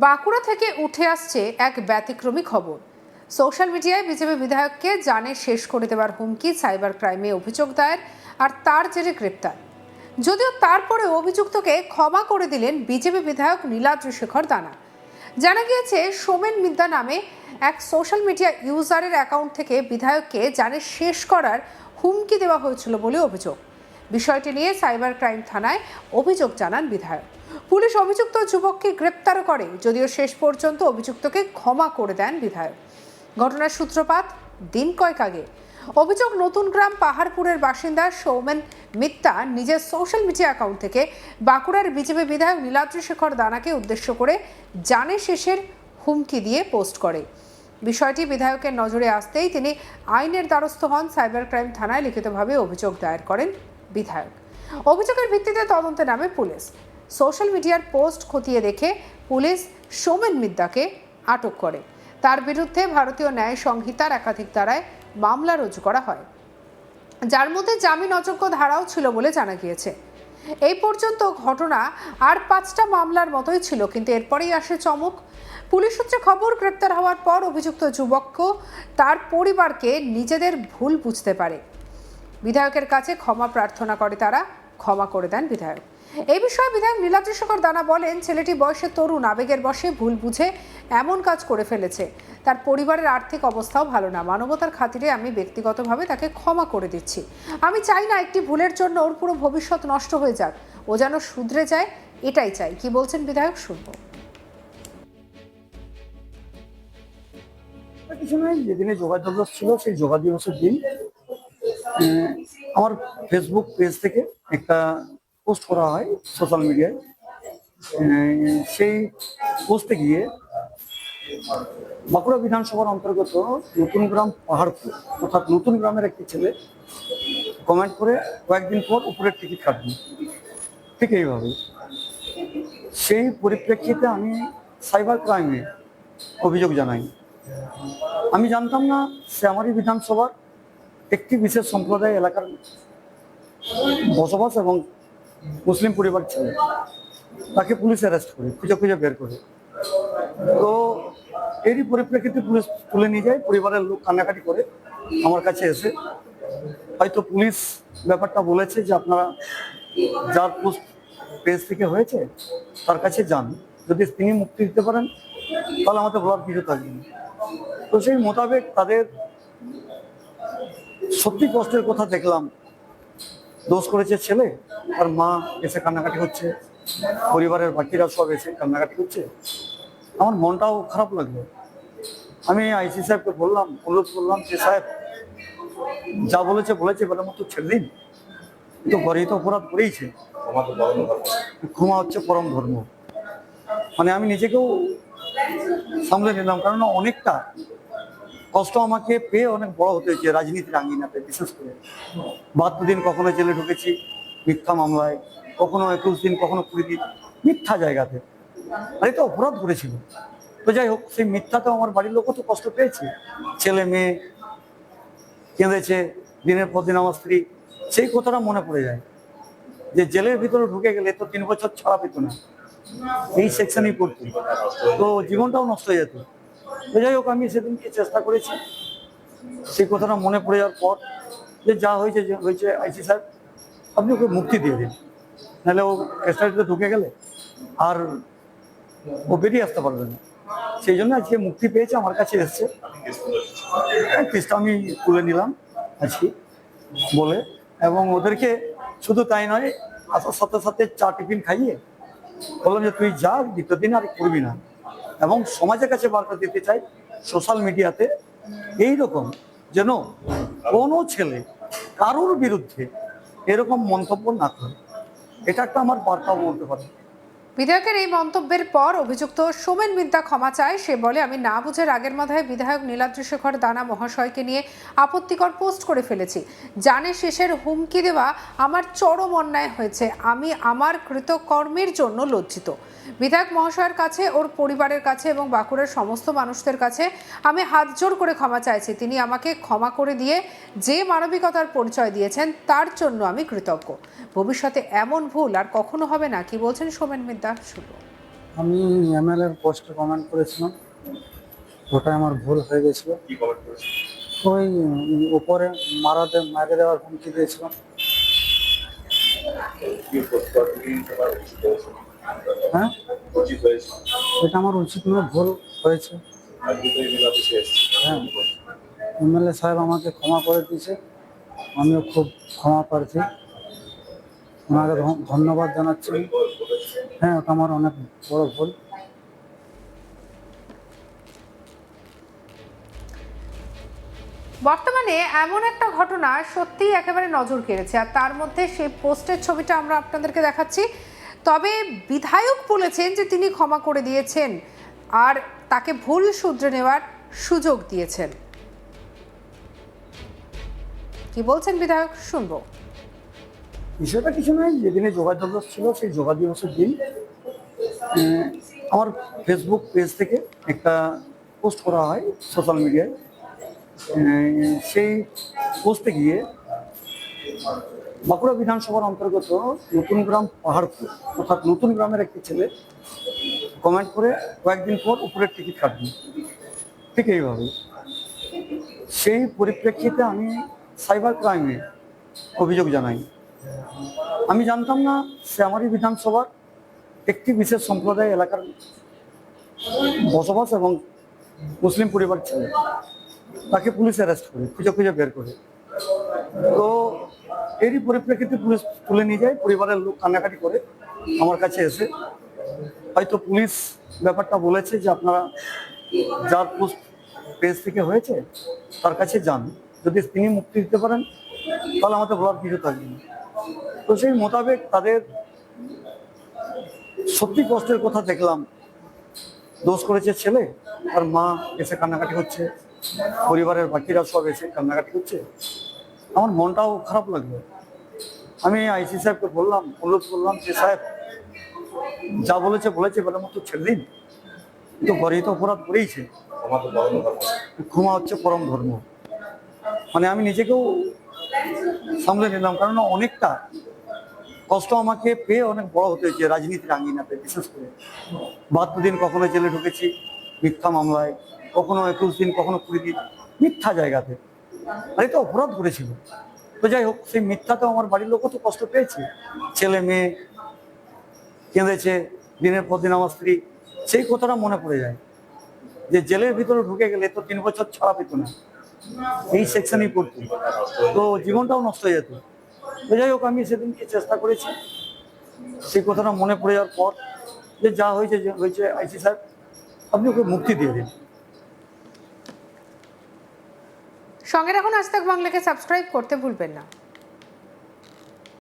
বাঁকুড়া থেকে উঠে আসছে এক ব্যতিক্রমী খবর। সোশ্যাল মিডিয়ায় বিজেপি বিধায়ককে জানে শেষ করে দেওয়ার হুমকি, সাইবার ক্রাইমে অভিযোগ দায়ের আর তার জেরে গ্রেপ্তার। যদিও তারপরে অভিযুক্তকে ক্ষমা করে দিলেন বিজেপি বিধায়ক নীলাদ্রি শেখর দানা। জানা গিয়েছে, সোমেন মিদ্যা নামে এক সোশ্যাল মিডিয়া ইউজারের অ্যাকাউন্ট থেকে বিধায়ককে জানে শেষ করার হুমকি দেওয়া হয়েছিল বলে অভিযোগ। বিষয়টি নিয়ে সাইবার ক্রাইম থানায় অভিযোগ জানান বিধায়ক। পুলিশ অভিযুক্ত যুবককে গ্রেপ্তার করে, যদিও শেষ পর্যন্ত অভিযুক্তকে ক্ষমা করে দেন বিধায়ক। ঘটনার সূত্রপাত দিন কয়েক আগে। অভিযোগ, নতুন গ্রাম পাহাড়পুরের বাসিন্দা সৌমেন মিত্তা নিজের সোশ্যাল মিডিয়া অ্যাকাউন্ট থেকে বাঁকুড়ার বিজেপি বিধায়ক নীলাদ্রি শেখর দানাকে উদ্দেশ্য করে জানে শেষের হুমকি দিয়ে পোস্ট করে। বিষয়টি বিধায়কের নজরে আসতেই তিনি আইনের দ্বারস্থ হন। সাইবার ক্রাইম থানায় লিখিতভাবে অভিযোগ দায়ের করেন বিধায়ক। অভিযোগের ভিত্তিতে তদন্তে নামে পুলিশ। সোশ্যাল মিডিয়ার পোস্ট খতিয়ে দেখে পুলিশ সোমেন মিদ্দাকে আটক করে। তার বিরুদ্ধে ভারতীয় ন্যায় সংহিতার একাধিক ধারায় মামলা রুজু করা হয়, যার মধ্যে জামিন অযোগ্য ধারাও ছিল বলে জানা গিয়েছে। এই পর্যন্ত ঘটনা আর 5টা মামলার মতোই ছিল, কিন্তু এরপরেই আসে চমক। পুলিশ সূত্রে খবর, গ্রেপ্তার হওয়ার পর অভিযুক্ত যুবককে তার পরিবারকে নিজেদের ভুল বুঝতে পারে। বিধায়কের কাছে ক্ষমা প্রার্থনা করে তারা, ক্ষমা করে দেন বিধায়ক। এই বিষয়ে বিধায়ক নীলাদ্রি শেখর দানা বলেন, ছেলেটি বয়সে তরুণ, আবেগের বশে ভুল বুঝে এমন কাজ করে ফেলেছে। তার পরিবারের আর্থিক অবস্থাও ভালো না। মানবতার খাতিরে আমি ব্যক্তিগতভাবে তাকে ক্ষমা করে দিচ্ছি। আমি চাই না একটি ভুলের জন্য ওর পুরো ভবিষ্যৎ নষ্ট হয়ে যাক। ও যেন শুধরে যায়, এটাই চাই। কি বলছেন বিধায়ক, শুনবো। কিছু নয়, যেদিনে যোগা দিবস ছিল সেই যোগা দিবসের দিন আমার ফেসবুক পেজ থেকে একটা পোস্ট করা হয় সোশ্যাল মিডিয়ায়। সেই পোস্টে গিয়ে বাঁকুড়া বিধানসভার অন্তর্গত নতুন গ্রাম পাহাড়পুর অর্থাৎ নতুন গ্রামের একটি ছেলে কমেন্ট করে কয়েকদিন পর উপরের টিকিট কাটবে, ঠিক এইভাবে। সেই পরিপ্রেক্ষিতে আমি সাইবার ক্রাইমে অভিযোগ জানাই। আমি জানতাম না সে আমারই বিধানসভার একটি বিশেষ সম্প্রদায় এলাকার বসবাস এবং মুসলিম পরিবার ছিল। তাকে পুলিশ অ্যারেস্ট করে খুঁজে খুঁজে বের করে, তো এরই পরিপ্রেক্ষিতে পুলিশ তুলে নিয়ে যায়। পরিবারের লোক কান্নাকাটি করে আমার কাছে এসে, হয়তো পুলিশ ব্যাপারটা বলেছে যে আপনারা যার পোস্ট পেজ থেকে হয়েছে তার কাছে যান, যদি তিনি মুক্তি দিতে পারেন তাহলে আমাদের বলার কিছু থাকবে না। তো সেই মোতাবেক তাদের সত্যি কষ্টের কথা দেখলাম। দোষ করেছে ছেলে, আর মা এসে কান্নাকাটি হচ্ছে, পরিবারের বাকিরা সব এসে কান্নাকাটি করছে। আমার মনটাও খারাপ লাগলো। আমি আইসি সাহেবকে বললাম, অনুরোধ করলাম যে সাহেব যা বলেছে এবারের মতো ছেড়ে দিন, কিন্তু গরিত অপরাধ করেইছে, ক্ষমা হচ্ছে পরম ধর্ম। মানে আমি নিজেকেও সামলে নিলাম, কারণ অনেকটা কষ্ট আমাকে পেয়ে অনেক বড় হতে হয়েছে রাজনীতির আঙ্গিনাতে। বিশেষ করে 72 দিন কখনো জেলে ঢুকেছি মিথ্যা মামলায়, কখনো 21 দিন, কখনো 20 দিন মিথ্যা জায়গাতে। আর এটা অপরাধ করেছিল। তো যাই হোক, সেই মিথ্যাতেও আমার বাড়ির লোকও তো কষ্ট পেয়েছে, ছেলে মেয়ে কেঁদেছে দিনের পর দিন। আমার স্ত্রী, সেই কথাটা মনে পড়ে যায় যে জেলের ভিতরে ঢুকে গেলে তো 3 বছর ছাড়া পেত না, এই সেকশনেই পড়তো, তো জীবনটাও নষ্ট হয়ে যেত। তো যাই হোক, আমি সেদিনকে চেষ্টা করেছি। সেই কথাটা মনে পড়ে যাওয়ার পর যে যা হয়েছে হয়েছে, আইসি সাহেব আপনি ওকে মুক্তি দিয়ে দিন, নাহলে ও কাস্টাডিতে ঢুকে গেলে আর ও বেরিয়ে আসতে পারবে না। সেই জন্য আজকে মুক্তি পেয়েছে, আমার কাছে এসছে। কেসটা আমি তুলে নিলাম আজকে বলে, এবং ওদেরকে শুধু তাই নয়, আসার সাথে সাথে চা টিফিন খাইয়ে বললাম যে তুই যা, দ্বিতীয় দিন আর করবি না। এবং সমাজের কাছে বার্তা দিতে চাই, সোশ্যাল মিডিয়াতে এইরকম যেন কোনো ছেলে কারোর বিরুদ্ধে এরকম মন্তব্য না করে, এটা একটা আমার বার্তা বলতে পারে। বিধায়কের এই মন্তব্যের পর অভিযুক্ত সোমেন মিদ্যা ক্ষমা চায়। সে বলে, আমি না বুঝে রাগের মাথায় বিধায়ক নীলাদ্রি শেখর দানা মহাশয়কে নিয়ে আপত্তিকর পোস্ট করে ফেলেছি। জানে শেষের হুমকি দেওয়া আমার চরম অন্যায় হয়েছে। আমি আমার কৃতকর্মের জন্য লজ্জিত। বিধায়ক মহাশয়ের কাছে, ওর পরিবারের কাছে এবং বাঁকুড়ার সমস্ত মানুষদের কাছে আমি হাত জোর করে ক্ষমা চাইছি। তিনি আমাকে ক্ষমা করে দিয়ে যে মানবিকতার পরিচয় দিয়েছেন তার জন্য আমি কৃতজ্ঞ। ভবিষ্যতে এমন ভুল আর কখনো হবে না। কি বলছেন সোমেন মিদ্যা, শুনুন। আমি এমএলএ এর পোস্টে কমেন্ট করেছিলাম, ওটা আমার ভুল হয়ে গেছিল। কি কমেন্ট করেছে? ওই উপরে মারে দেওয়ার হুমকি দিয়েছিলাম। কি করতে তুমি তোমার উচিত হয়েছে? হ্যাঁ, উচিত হয়েছে। এটা আমার উচিত নয়, ভুল হয়েছে। আজকে তো এমএলএ অফিসে এসেছি। হ্যাঁ, এমএলএ সাহেব আমাকে ক্ষমা করে দিয়েছে, আমিও খুব ক্ষমা প্রার্থী, ওনাকে ধন্যবাদ জানাচ্ছি। হ্যাঁ, ওটা আমার অনেক বড় ভুল। বর্তমানে এমন একটা ঘটনা সত্যিই একেবারে নজর কেড়েছে, আর তার মধ্যে সেই পোস্টের ছবিটা আমরা আপনাদেরকে দেখাচ্ছি। তবে বিধায়ক বলেছেন যে তিনি ক্ষমা করে দিয়েছেন আর তাকে ভুল শুধরে নেওয়ার সুযোগ দিয়েছেন। কি বলছেন বিধায়ক, শুনবো। বিষয়টা কিছু নয়, যেদিনে যোগা দিবস ছিল সেই যোগা দিবসের দিন আমার ফেসবুক পেজ থেকে একটা পোস্ট করা হয় সোশ্যাল মিডিয়ায়। সেই পোস্টে গিয়ে বাঁকুড়া বিধানসভার অন্তর্গত নতুন গ্রাম পাহাড়পুর অর্থাৎ নতুন গ্রামের একটি ছেলে কমেন্ট করে কয়েকদিন পর উপরের টিকিট কাটবে, ঠিক এইভাবে। সেই পরিপ্রেক্ষিতে আমি সাইবার ক্রাইমে অভিযোগ জানাই। আমি জানতাম না সে আমারই বিধানসভার একটি বিশেষ সম্প্রদায় এলাকার বসবাস এবং মুসলিম পরিবার ছেলে। তাকে পুলিশ অ্যারেস্ট করে খুঁজে খুঁজে বের করে, তো এরই পরিপ্রেক্ষিতে পুলিশ তুলে নিয়ে যায়। পরিবারের লোক কান্নাকাটি করে আমার কাছে এসে, হয়তো পুলিশ ব্যাপারটা বলেছে যে আপনারা যার পোস্ট পেজ থেকে হয়েছে তার কাছে যান, যদি তিনি মুক্তি দিতে পারেন তাহলে আমাদের বলার কিছু থাকবে না। তো সেই মোতাবেক তাদের সত্যি কষ্টের কথা দেখলাম। দোষ করেছে ছেলে, আর মা এসে কান্নাকাটি হচ্ছে, পরিবারের বাকিরা সব এসে কান্নাকাটি হচ্ছে। আমার মনটাও খারাপ লাগলো। আমি আইসি সাহেবকে বললাম, অনুরোধ করলাম যে সাহেব যা বলেছে এবারের মতো ছেড়ে দিন, তো গরিত অপরাধ করেইছে, আমার তো বড় ধর্ম। ক্ষমা হচ্ছে পরম ধর্ম। মানে আমি নিজেকেও সামলে নিলাম, কারণ অনেকটা কষ্ট আমাকে পেয়ে অনেক বড় হতে হয়েছে রাজনীতির আঙ্গিনাতে। বিশেষ করে 72 দিন কখনো জেলে ঢুকেছি মিথ্যা মামলায়, কখনো 21 দিন, কখনো 20 দিন মিথ্যা জায়গাতে। আর এটা অপরাধ করেছিল। তো যাই হোক, সেই মিথ্যাতেও আমার বাড়ির লোকও তো কষ্ট পেয়েছে, ছেলে মেয়ে কেঁদেছে দিনের পর দিন। আমার স্ত্রী, সেই কথাটা মনে পড়ে যায় যে জেলের ভিতরে ঢুকে গেলে তো 3 বছর ছাড়া পেত না, এই সেকশনেই পড়তো, তো জীবনটাও নষ্ট হয়ে যেত। তো যাই হোক, আমি সেদিনকে চেষ্টা করেছি। সেই কথাটা মনে পড়ে যাওয়ার পর যে যা হয়েছে আইসি সাহেব আপনি ওকে মুক্তি দিয়ে দিন। সঙ্গে রাখুন আজ তাক বাংলাকে, সাবস্ক্রাইব করতে ভুলবেন না।